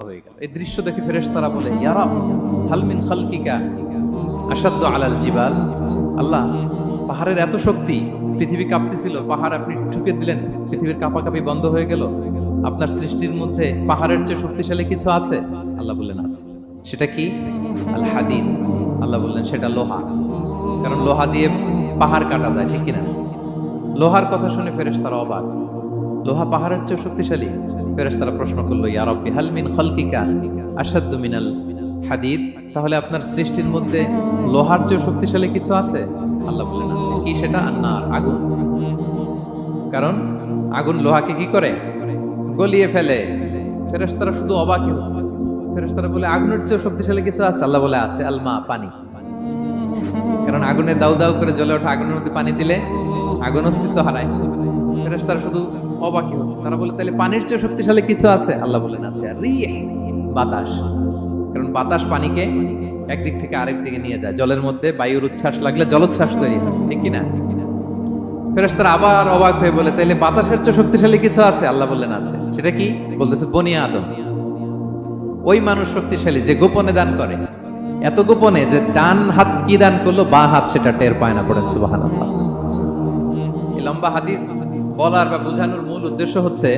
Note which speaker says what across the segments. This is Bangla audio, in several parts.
Speaker 1: হয়ে গেল। এই দৃশ্য দেখে ফেরেশতারা বলে, ইয়া রাব হাল মিন খালকিকা আশাদ্দু আলাল জিবাল। আল্লাহ, পাহাড়ের এত শক্তি, পৃথিবী কাঁপতেছিল, পাহাড় আপনি ঠুকে দিলেন, পৃথিবীর কাঁপাকাঁপি বন্ধ হয়ে গেল। আপনার সৃষ্টির মধ্যে পাহাড়ের চেয়ে শক্তিশালী কিছু আছে? আল্লাহ বললেন আছে। সেটা কি? আল হাদিদ। আল্লাহ বললেন সেটা লোহা, কারণ লোহা দিয়ে পাহাড় কাটা যায়, ঠিক কিনা? লোহার কথা শুনে ফেরেশতারা অবাক, লোহা পাহাড়ের চেয়ে শক্তিশালী? ফেরেশতারা প্রশ্ন করলো, ইয়া রাব্বি হাল মিন খালকিকা আশাদ্দু মিনাল হাদিদ। তাহলে আপনার সৃষ্টির মধ্যে লোহার চেয়ে শক্তিশালী কিছু আছে? আল্লাহ বললেন আছে। কি সেটা? আন্নার, আগুন। কারণ আগুন লোহাকে কি করে? গলিয়ে ফেলে। ফেরেশতারা শুধু অবাকই হচ্ছে। ফেরেশতারা বলে আগুনের চেয়ে শক্তিশালী কিছু আছে? আল্লাহ বলে আছে আল মা, পানি। কারণ আগুনে দাউ দাউ করে জ্বলে ওঠা আগুনের মধ্যে পানি দিলে আগুন অস্তিত্ব হারায়। ফেরেশতারা শুধু অবাকই হচ্ছে। তারা বলে তাহলে পানির চেয়ে শক্তিশালী কিছু আছে? আল্লাহ বলেন আছে রিহ, বাতাস। কারণ বাতাস পানিকে একদিক থেকে আরেক দিকে নিয়ে যায়। জলের মধ্যে বায়ুর উচ্ছ্বাস লাগলে জলোচ্ছ্বাস তৈরি হয়, ঠিক কিনা? ফেরেশতারা আবার অবাক হয়ে বলে তাইলে বাতাসের চেয়ে শক্তিশালী কিছু আছে? আল্লাহ বললেন আছে। সেটা কি? বলতেছে বনি আদম। ওই মানুষ শক্তিশালী যে গোপনে দান করে, এত গোপনে যে ডান হাত কি দান করলো, বা হাত সেটা টের পায় না। পড়েন সুবহানাল্লাহ। এই লম্বা হাদিস বলার বা বোঝানোর মূল উদ্দেশ্য হচ্ছে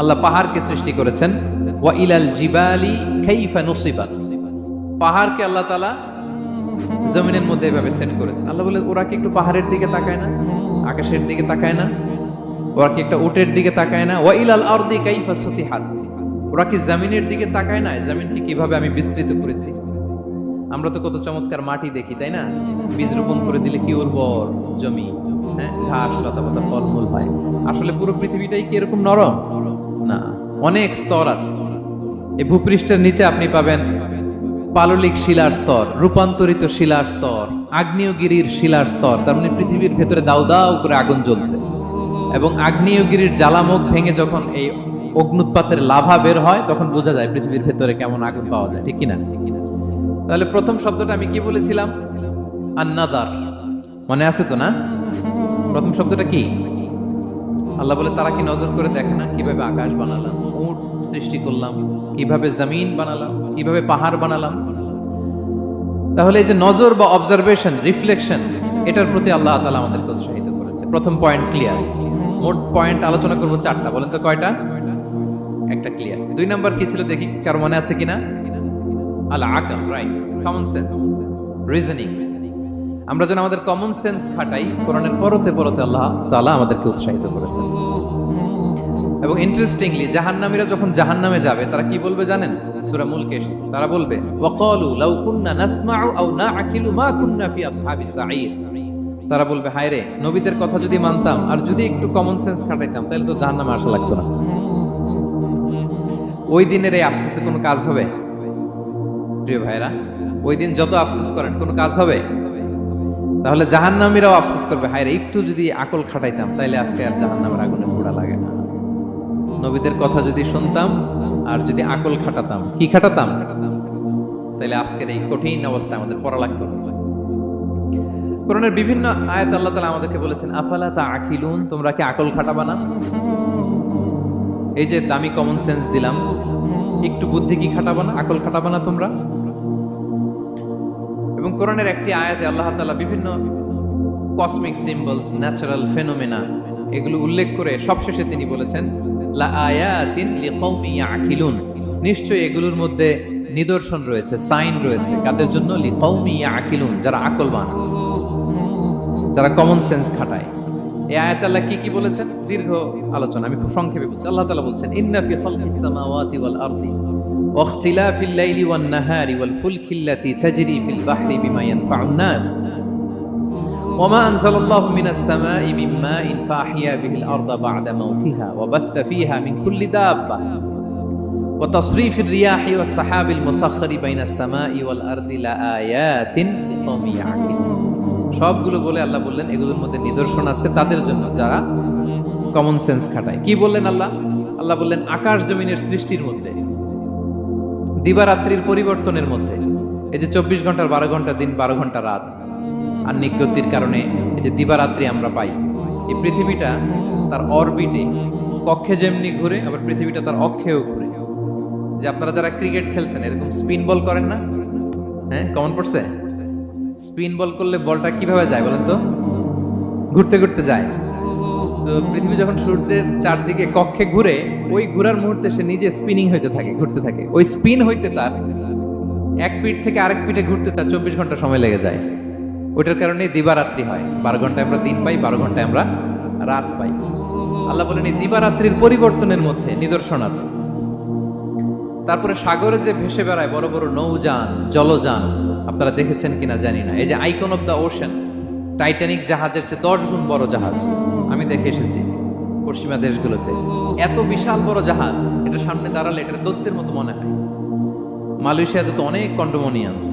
Speaker 1: আল্লাহ পাহাড়কে সৃষ্টি করেছেন। ওয়া ইলাল জিবালি কাইফা নুসিবাত। পাহাড়কে আল্লাহ তাআলা জমিনের মধ্যে এভাবে সেট করেছেন। আল্লাহ বলে ওরা কি একটু পাহাড়ের দিকে তাকায় না? আকাশের দিকে তাকায় না? ওরা কি একটা উটের দিকে তাকায় না? ওয়া ইলাল আরদি কাইফা সুতিহাত। ওরা কি জমিনের দিকে তাকায় না? জমিনকে কিভাবে আমি বিস্তৃত করেছি। আমরা তো কত চমৎকার মাটি দেখি, তাই না? বীজ রোপণ করে দিলে কি উর্বর জমি, হ্যাঁ, ঘাস লতা পাতা ফলমূল হয়। আসলে পুরো পৃথিবীটাই কি এরকম নরম? না, অনেক স্তর আছে। এই ভূপৃষ্ঠের নিচে আপনি পাবেন পাললিক শিলার স্তর, রূপান্তরিত শিলার স্তর, আগ্নেয়গিরির শিলার স্তর। তার মানে পৃথিবীর ভেতরে দাউ দাউ করে আগুন জ্বলছে, এবং আগ্নেয়গিরির জ্বালামুখ ভেঙে যখন এই অগ্নুৎপাতের লাভা বের হয়, তখন বোঝা যায় পৃথিবীর ভেতরে কেমন আগুন পাওয়া যায়, ঠিক কিনা? তাহলে প্রথম শব্দটা আমি কি বলেছিলাম? আন-নাযার। মনে আছে তো না? প্রথম শব্দটা কি? আল্লাহ বলে তারা কি নজর করে দেখে না কিভাবে আকাশ বানালাম, উট সৃষ্টি করলাম, কিভাবে জমিন বানালাম, কিভাবে পাহাড় বানালাম? তাহলে এই যে নজর বা অবজারভেশন, রিফ্লেকশন, এটার প্রতি আল্লাহ তাআলা আমাদেরকে উৎসাহিত করেছে। প্রথম পয়েন্ট ক্লিয়ার। মোট পয়েন্ট আলোচনা করব 4টা। বলেন তো কয়টা? একটা ক্লিয়ার। 2 নাম্বার কি ছিল দেখি, কার মনে আছে কিনা? আল আকল, রাইট, কমন সেন্স, রিজনিং। আমরা যেন আমাদের কমন সেন্স খাটাই, কোরআনের পরতে পরতে আল্লাহ তাআলা আমাদেরকে উৎসাহিত করেছেন। এবং ইন্টারেস্টিংলি জাহান্নামীরা যখন জাহান্নামে যাবে, তারা কি বলবে জানেন? সূরা মুলকে তারা বলবে ওয়াকালু লাউ কুননা নাসমাউ আও নাআকিলু মা কুননা ফি আসহাবিস সাঈর। তারা বলবে হায় রে, নবীদের কথা যদি মানতাম আর যদি একটু কমন সেন্স খাটাইতাম, তাহলে তো জাহান্নামে আসা লাগতো না। ওই দিনের এই আফসোসে কোনো কাজ হবে? প্রিয় ভাইরা, ওই দিন যত আফসোস করেন কোনো কাজ হবে? তাহলে জাহান্নামীরাও আফসোস করবে, হায় রে, একটু যদি আকল খাটাইতাম, তাইলে আজকে আর জাহান্নামের আগুনে পোড়া লাগে না। নবীদের কথা যদি শুনতাম আর যদি আকল খাটাতাম, কি খাটাতাম, তাইলে আজকের এই কঠিন অবস্থা আমাদের পড়া লাগতো না। কোরআনের বিভিন্ন আয়াত আল্লাহ তাআলা আমাদেরকে বলেছেন আফালা তাআকিলুন, তোমরা কি আকল খাটাবা না? এই যে দামি কমন সেন্স দিলাম, একটু বুদ্ধি কি খাটাবা না? আকল খাটাবা না তোমরা? এবং কোরআনের একটি আয়াতে আল্লাহ তাআলা বিভিন্ন কসমিক সিম্বলস, ন্যাচারাল ফেনোমেনা, এগুলো উল্লেখ করে সবশেষে তিনি বলেছেন লা আয়াতিন লিকাওমি ইয়াকিলুন। নিশ্চয়ই এগুলোর মধ্যে নিদর্শন রয়েছে, সাইন রয়েছে। কাদের জন্য? লিকাওমি ইয়াকিলুন, যারা আকলবান, যারা কমন সেন্স খাটায়। এই আয়াতে আল্লাহ কি কি বলেছেন? দীর্ঘ আলোচনা, আমি খুব সংক্ষেপে বলছি। আল্লাহ তাআলা বলছেন ইন্না ফি খালকিস সামাওয়াতি ওয়াল আরদি ওয়া ইখতিলাফিল লাইলি ওয়ান নাহারি ওয়াল ফুলকিল্লাতি তাজরি ফিল বাহরি বিমা ইয়ানফাউন নাস وما أنزل الله من السماء من ماء فأحيا به الأرض بعد موتها وبث فيها من كل دابة وتصريف الرياح والسحاب المسخر بين السماء والأرض لآيات لقوم يعقلون। সবগুলো বলে আল্লাহ বললেন এগুলোর মধ্যে নিদর্শন আছে তাদের জন্য যারা কমন সেন্স খাটায়। কি বললেন আল্লাহ? আল্লাহ বললেন আকাশ জমিনের সৃষ্টির মধ্যে, দিবারাত্রির পরিবর্তনের মধ্যে, এই যে 24 ঘন্টার 12 ঘন্টা দিন, 12 ঘন্টা রাত, আর নিগতির কারণে এই যে দিবারাত্রি আমরা পাই, এই পৃথিবীটা তার অরবিটে, কক্ষে যেমনি ঘুরে, আবার পৃথিবীটা তার অক্ষেও ঘুরে। যে আপনারা যারা ক্রিকেট খেলছেন এরকম স্পিন বল করেন না? হ্যাঁ, কমন পড়ছে? স্পিন বল করলে বলটা কিভাবে যায় বলেন তো? ঘুরতে ঘুরতে যায়। তো পৃথিবী যখন সূর্যের চারদিকে কক্ষে ঘুরে, ওই ঘোরার মুহূর্তে সে নিজে স্পিনিং হইতে থাকে, ঘুরতে থাকে। ওই স্পিন হইতে তার এক পিঠ থেকে আরেক পিঠে ঘুরতে তার 24 ঘন্টা সময় লেগে যায়। ওইটার কারণে দিবারাত্রি হয়। 12 ঘন্টায় আমরা দিন পাই, 12 ঘন্টায় আমরা রাত পাই। আল্লাহ বলেন এই দিবারাত্রির পরিবর্তনের মধ্যে নিদর্শন আছে। তারপরে সাগরে যে ভেসে বেড়ায় বড় বড় নৌযান, জলযান, আপনারা দেখেছেন কিনা জানি না। এই যে icon of the ocean, Titanic জাহাজের চেয়ে 10 গুণ বড় জাহাজ আমি দেখে এসেছি পশ্চিমা দেশগুলোতে। এত বিশাল বড় জাহাজ, এটা সামনে দাঁড়ালে এটার দৈত্যের মতো মনে হয়। মালয়েশিয়াতে তো অনেক কন্ডোমোনিয়ামস,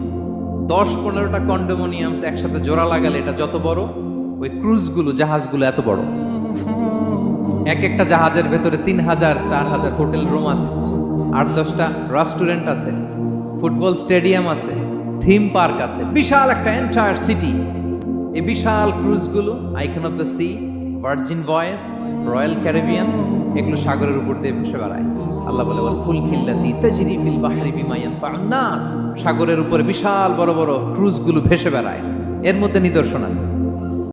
Speaker 1: 10-15টা কন্ডোমোনিয়ামস একসাথে জোড়া লাগালে এটা যত বড়, ওই ক্রুজগুলো, জাহাজগুলো এত বড়। এক একটা জাহাজের ভেতরে 3000-4000 হোটেল রুম আছে, 8-10টা রেস্টুরেন্ট আছে, ফুটবল স্টেডিয়াম আছে, থিম পার্ক আছে, বিশাল একটা এন্টায়ার সিটি। এই বিশাল ক্রুজগুলো, Icon of the sea, Virgin Voyages, Royal Caribbean, এগুলো সাগরের উপর দিয়ে ভেসে বেড়ায়। আল্লাহ বলে ওয়াল ফুলকিল্লাতী তাজরি ফিল বাহরি বিমা ইয়ানফাউন নাস, সাগরের উপরে বিশাল বড় বড় ক্রুজগুলো ভেসে বেড়ায়। এর মধ্যে নিদর্শন আছে।